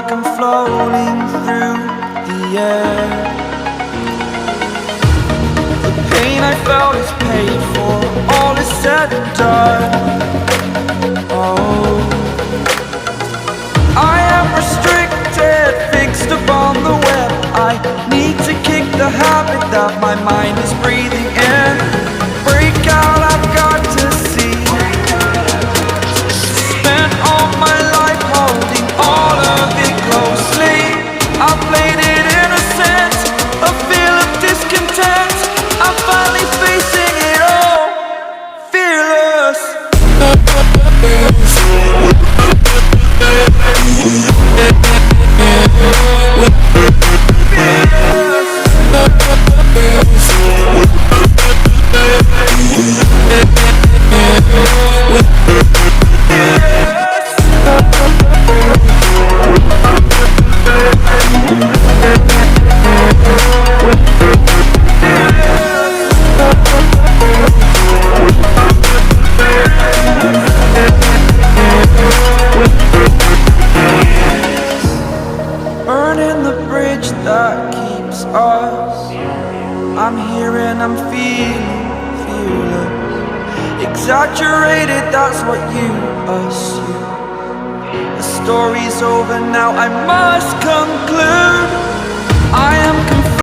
like I'm floating through the air. The pain I felt is paid for, all is said and done. Oh, I am restricted, fixed upon the web. I need to kick the habit that my mind is breathing in. Break out, I've got to see. Spent all my life holding all of it closely. I played it innocent, a feel of discontent. I'm finally facing it all, fearless. Burning the bridge that keeps us. I'm here and I'm feeling fearless. Exaggerated, that's what you assume. The story's over now, I must conclude. I am confused.